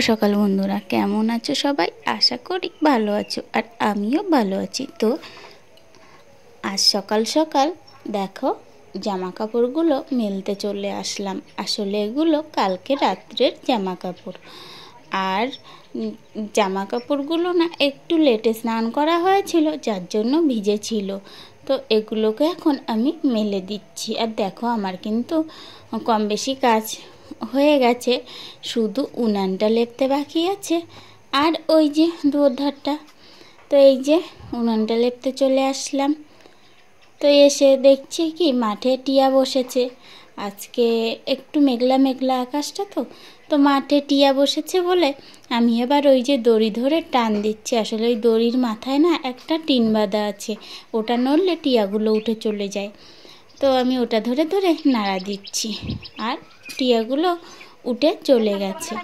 সকাল বন্ধুরা, কেমন আছো সবাই? আশা করি ভালো আছো, আর আমিও ভালো আছি। তো আজ সকাল সকাল দেখো জামা কাপড়গুলো মেলতে চলে আসলাম। আসলে এগুলো কালকে রাত্রের জামা কাপড়। আর জামা কাপড়গুলো না একটু লেটে স্নান করা হয়েছিল, যার জন্য ভিজেছিল। তো এগুলোকে এখন আমি মেলে দিচ্ছি। আর দেখো আমার কিন্তু কম বেশি কাজ হয়ে গেছে, শুধু উনানটা লেপতে বাকি আছে। আর ওই যে দুয়ারটা, তো এই যে উনানটা লেপতে চলে আসলাম। তো এসে দেখছি কি মাঠে টিয়া বসেছে। আজকে একটু মেঘলা মেঘলা আকাশটা, তো মাঠে টিয়া বসেছে বলে আমি এবার ওই যে দড়ি ধরে টান দিচ্ছি। আসলে ওই দড়ির মাথায় না একটা টিন বাঁধা আছে, ওটা নড়লে টিয়াগুলো উঠে চলে যায়। তো আমি ওটা ধরে ধরে নাড়া দিচ্ছি, আর টিয়াগুলো উঠে চলে গেছে।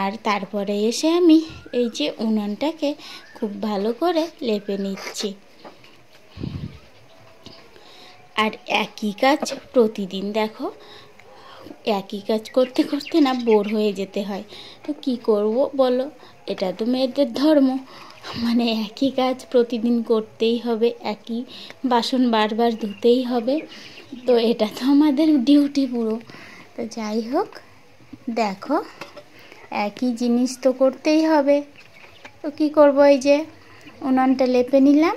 আর তারপরে এসে আমি এই যে উনানটাকে খুব ভালো করে লেপে নিচ্ছি। আর একই কাজ প্রতিদিন, দেখো একই কাজ করতে করতে না বোর হয়ে যেতে হয়। তো কি করব বলো, এটা তো মেয়েদের ধর্ম, মানে একই কাজ প্রতিদিন করতেই হবে, একই বাসন বারবার ধুতেই হবে। তো এটা তো আমাদের ডিউটি পুরো। তো যাই হোক, দেখো একই জিনিস তো করতেই হবে। তো কি করব, এই যে উনানটা লেপে নিলাম।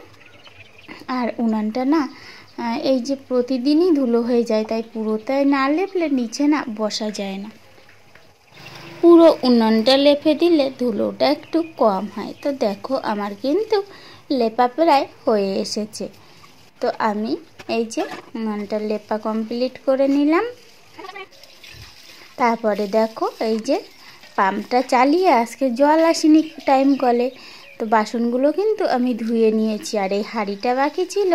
আর উনানটা না এই যে প্রতিদিনই ধুলো হয়ে যায়, তাই পুরোটাই না লেপলে নিচে না বসা যায় না। পুরো উনানটা লেপে দিলে ধুলোটা একটু কম হয়। তো দেখো আমার কিন্তু লেপা প্রায় হয়ে এসেছে। তো আমি এই যে উনানটা লেপা কমপ্লিট করে নিলাম। তারপরে দেখো এই যে পাম্পটা চালিয়ে, আজকে জল আসেনি টাইম কলে, তো বাসনগুলো কিন্তু আমি ধুয়ে নিয়েছি। আর এই হাঁড়িটা বাকি ছিল,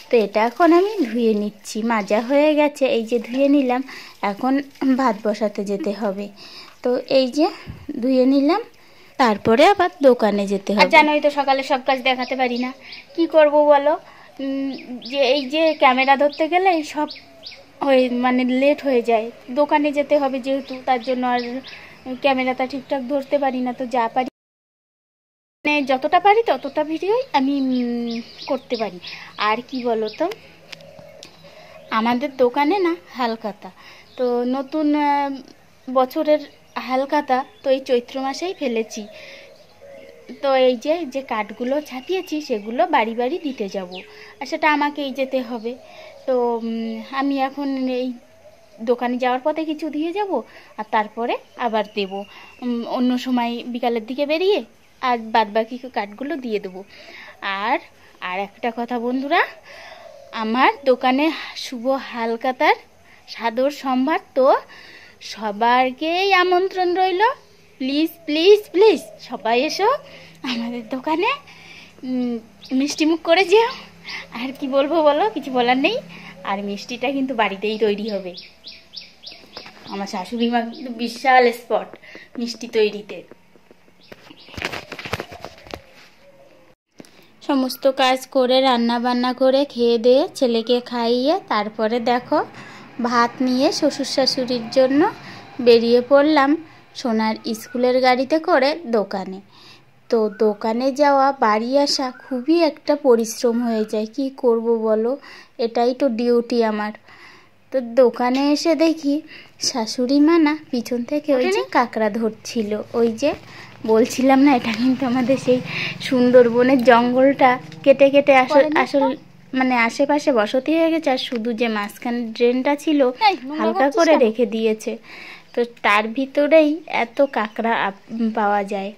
তো এটা এখন আমি ধুয়ে নিচ্ছি। মাজা হয়ে গেছে, এই যে ধুয়ে নিলাম। এখন ভাত বসাতে যেতে হবে। তো এই যে ধুয়ে নিলাম, তারপরে আবার দোকানে যেতে হবে। জানোই তো সকালে সব কাজ দেখাতে পারি না, কি করব বলো। যে এই যে ক্যামেরা ধরতে গেলে সব মানে লেট হয়ে যায়। দোকানে যেতে হবে যেহেতু, তার জন্য আর ক্যামেরাটা ঠিকঠাক ধরতে পারি না। তো যা পারি, মানে যতটা পারি ততটা ভিডিওই আমি করতে পারি। আর কি বলো তো, আমাদের দোকানে না হালখাতা, তো নতুন বছরের হালখাতা তো এই চৈত্র মাসেই ফেলেছি। তো এই যে কাঠগুলো ছাপিয়েছি সেগুলো বাড়ি বাড়ি দিতে যাব, আর সেটা আমাকেই যেতে হবে। তো আমি এখন এই দোকানে যাওয়ার পথে কিছু দিয়ে যাব, আর তারপরে আবার দেব অন্য সময় বিকালের দিকে বেরিয়ে, আর বাদবাকি কাঠগুলো দিয়ে দেবো। আর একটা কথা বন্ধুরা, আমার দোকানে শুভ হালখাতার সাদর সম্ভার, তো সবাইকেই আমন্ত্রণ রইল। প্লিজ প্লিজ প্লিজ সবাই এসো আমাদের দোকানে, মিষ্টিমুখ করে যেও। আর কি বলবো বলো, কিছু বলার নেই। আর মিষ্টিটা কিন্তু বাড়িতেই তৈরি হবে। আমার শাশুড়ি মা কিন্তু বিশাল স্পট মিষ্টি তৈরিতে। সমস্ত কাজ করে রান্না বান্না করে খেয়ে দিয়ে ছেলেকে খাইয়ে তারপরে দেখো ভাত নিয়ে শ্বশুর শাশুড়ির জন্য বেরিয়ে পড়লাম সোনার স্কুলের গাড়িতে করে দোকানে। তো দোকানে যাওয়া বাড়ি আসা খুবই একটা পরিশ্রম হয়ে যায়, কি করব বলো, এটাই তো ডিউটি আমার। তো দোকানে এসে দেখি শাশুড়ি মা না পিছন থেকে ওই যে কাঁকড়া ধরছিল। ওই যে বলছিলাম না, এটা কিন্তু আমাদের সেই সুন্দরবনের জঙ্গলটা কেটে কেটে আসল মানে আশেপাশে বসতি হয়ে গেছে, আর শুধু যে মাঝখানে ড্রেনটা ছিল হালকা করে রেখে দিয়েছে। তো তার ভিতরেই এত কাঁকড়া পাওয়া যায়।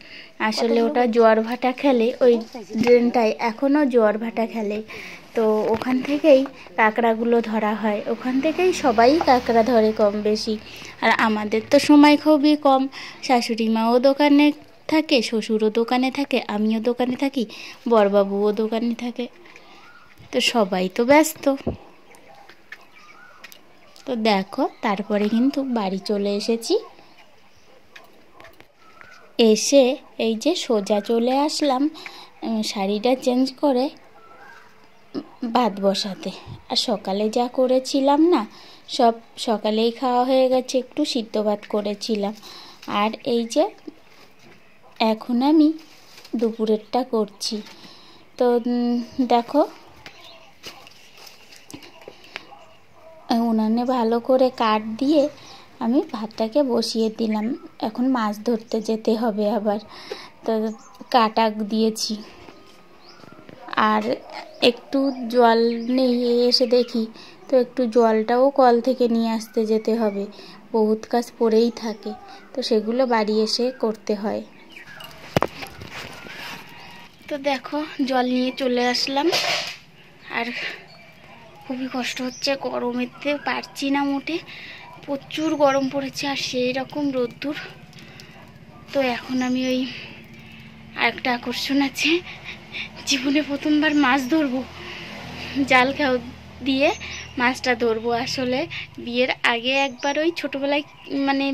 আসলে ওটা জোয়ার ভাটা খেলে, ওই ড্রেনটায় এখনও জোয়ার ভাটা খেলে। তো ওখান থেকেই কাঁকড়াগুলো ধরা হয়, ওখান থেকেই সবাই কাঁকড়া ধরে কম বেশি। আর আমাদের তো সময় খুবই কম, শাশুড়ি মাও দোকানে থাকে, শ্বশুরও দোকানে থাকে, আমিও দোকানে থাকি, বড়বাবুও দোকানে থাকে, তো সবাই তো ব্যস্ত। তো দেখো তারপরে কিন্তু বাড়ি চলে এসেছি। এসে এই যে সোজা চলে আসলাম শাড়িটা চেঞ্জ করে ভাত বসাতে। আর সকালে যা করেছিলাম না, সব সকালেই খাওয়া হয়ে গেছে, একটু সিদ্ধ ভাত করেছিলাম। আর এই যে এখন আমি দুপুরেরটা করছি। তো দেখো উনানে ভালো করে কাঠ দিয়ে আমি ভাতটাকে বসিয়ে দিলাম। এখন মাছ ধরতে যেতে হবে আবার, তো কাটা দিয়েছি। আর একটু জল নেই, এসে দেখি তো একটু জলটাও কল থেকে নিয়ে আসতে যেতে হবে। বহুত কাজ পড়েই থাকে, তো সেগুলো বাড়ি এসে করতে হয়। তো দেখো জল নিয়ে চলে আসলাম। আর খুবই কষ্ট হচ্ছে, গরমেতে পারছি না মোটে, প্রচুর গরম পড়েছে আর সেই রকম রোদ্দুর। তো এখন আমি ওই আরেকটা আকর্ষণ আছে, জীবনে প্রথমবার মাছ ধরবো, জাল খাও দিয়ে মাছটা ধরবো। আসলে বিয়ের আগে একবার ওই ছোটোবেলায় মানে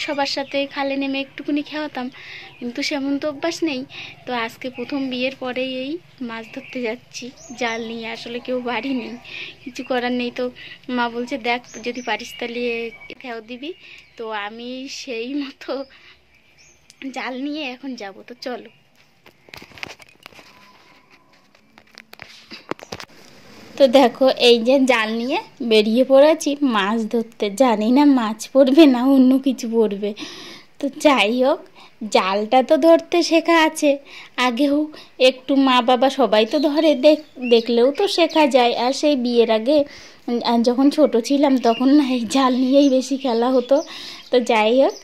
সবার সাথে খালে নেমে একটুকুনি খাওয়াতাম, কিন্তু সেমন তো অভ্যাস নেই। তো আজকে প্রথম বিয়ের পরেই এই মাছ ধরতে যাচ্ছি জাল নিয়ে। আসলে কেউ বাড়ি নেই, কিছু করার নেই। তো মা বলছে দেখ যদি পারিস তাহলে খেয়াও দিবি। তো আমি সেই মতো জাল নিয়ে এখন যাব। তো চলো। তো দেখো এই যে জাল নিয়ে বেরিয়ে পড়েছি মাছ ধরতে। জানি না মাছ পড়বে না অন্য কিছু পড়বে। তো যাই হোক, জালটা তো ধরতে শেখা আছে আগেও, একটু মা বাবা সবাই তো ধরে, দেখলেও তো শেখা যায়। আর সেই বিয়ের আগে যখন ছোট ছিলাম তখন না এই জাল নিয়েই বেশি খেলা হতো। তো যাই হোক,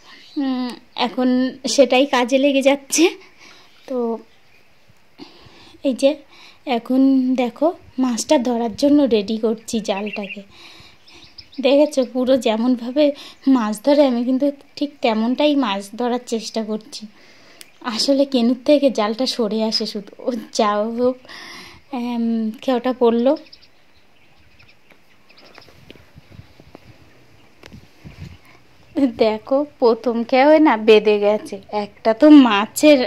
এখন সেটাই কাজে লেগে যাচ্ছে। তো এই যে এখন দেখো মাছটা ধরার জন্য রেডি করছি জালটাকে। দেখেছো পুরো যেমনভাবে মাছ ধরে আমি কিন্তু ঠিক তেমনটাই মাছ ধরার চেষ্টা করছি। আসলে কেনুর থেকে জালটা সরে আসে শুধু। ও যাও হোক, খেওটা পড়লো। দেখো প্রথম খেয়ে না বেঁধে গেছে, একটা তো মাছের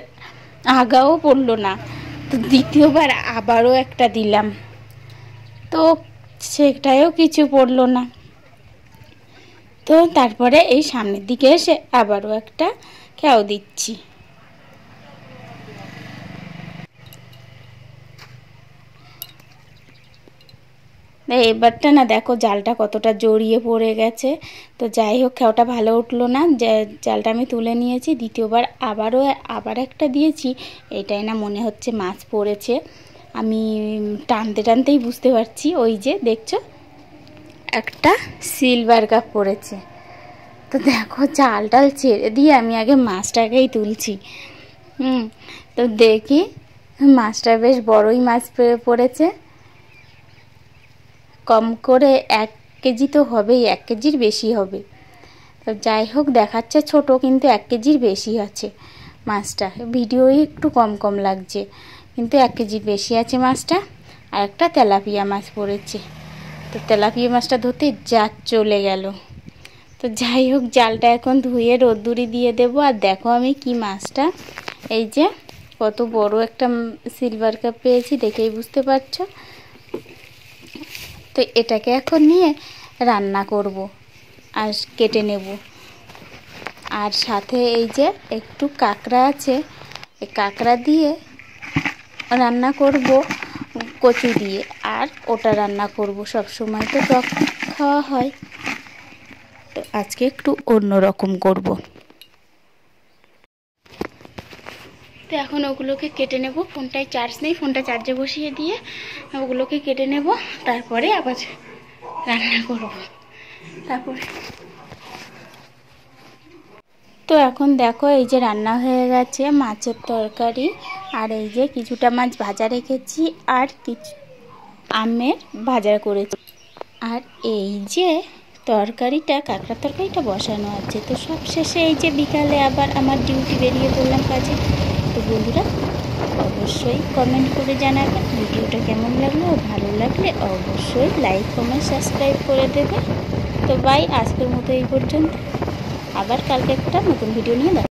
আগাও পড়লো না। তো দ্বিতীয়বার আবারও একটা দিলাম, তো সেটাও কিছু পড়লো না। তো তারপরে এই সামনের দিকে এসে আবারও একটা খেয়াও দিচ্ছি। এবারটা না দেখো জালটা কতটা জড়িয়ে পড়ে গেছে। তো যাই হোক খেয়াটা ভালো উঠলো না, জালটা আমি তুলে নিয়েছি। দ্বিতীয়বার আবার একটা দিয়েছি, এটাই না মনে হচ্ছে মাছ পড়েছে। আমি টানতে টানতেই বুঝতে পারছি, ওই যে দেখছো একটা সিলভার কাপ পড়েছে। তো দেখো জাল টাল ছেড়ে দিয়ে আমি আগে মাছটাকেই তুলছি। তো দেখি মাছটা বেশ বড়ই মাছ পড়েছে, কম করে 1 কেজি তো হবেই, 1 কেজির বেশি হবে। তো যাই হোক দেখাচ্ছে ছোট, কিন্তু 1 কেজির বেশি আছে মাছটা। ভিডিওই একটু কম কম লাগছে, কিন্তু 1 কেজির বেশি আছে মাছটা। আর একটা তেলাপিয়া মাছ পড়েছে। তো তেলাপিয়া মাছটা ধরতে যা চলে গেল। তো যাই হোক জালটা এখন ধুয়ে রোদ্দুরি দিয়ে দেবো। আর দেখো আমি কি মাছটা, এই যে কত বড় একটা সিলভার কাপ পেয়েছি, দেখেই বুঝতে পারছো। তো এটাকে এখন নিয়ে রান্না করব আর কেটে নেব। আর সাথে এই যে একটু কাঁকড়া আছে, এই কাঁকড়া দিয়ে রান্না করব কচু দিয়ে, আর ওটা রান্না করব। সব সময় তো টক খাওয়া হয়, তো আজকে একটু অন্য রকম করব। তো এখন ওগুলোকে কেটে নেব। ফোনটায় চার্জ নেই, ফোনটা চার্জে বসিয়ে দিয়ে ওগুলোকে কেটে নেব, তারপরে আবার রান্না করব। তারপরে তো এখন দেখো এই যে রান্না হয়ে গেছে মাছের তরকারি। আর এই যে কিছুটা মাছ ভাজা রেখেছি, আর কিছু আমের ভাজা করেছি। আর এই যে তরকারিটা, কাঁকড়ার তরকারিটা বসানো আছে। তো সব শেষে এই যে বিকালে আবার আমার ডিউটি বেরিয়ে পড়লাম কাজে। তো বন্ধুরা অবশ্যই কমেন্ট করে জানাবেন ভিডিওটা কেমন লাগলো। ভালো লাগলে অবশ্যই লাইক কমেন্ট সাবস্ক্রাইব করে দেবে। তো বাই, আজকের মতো এই পর্যন্ত। আবার কালকে একটা নতুন ভিডিও নিয়ে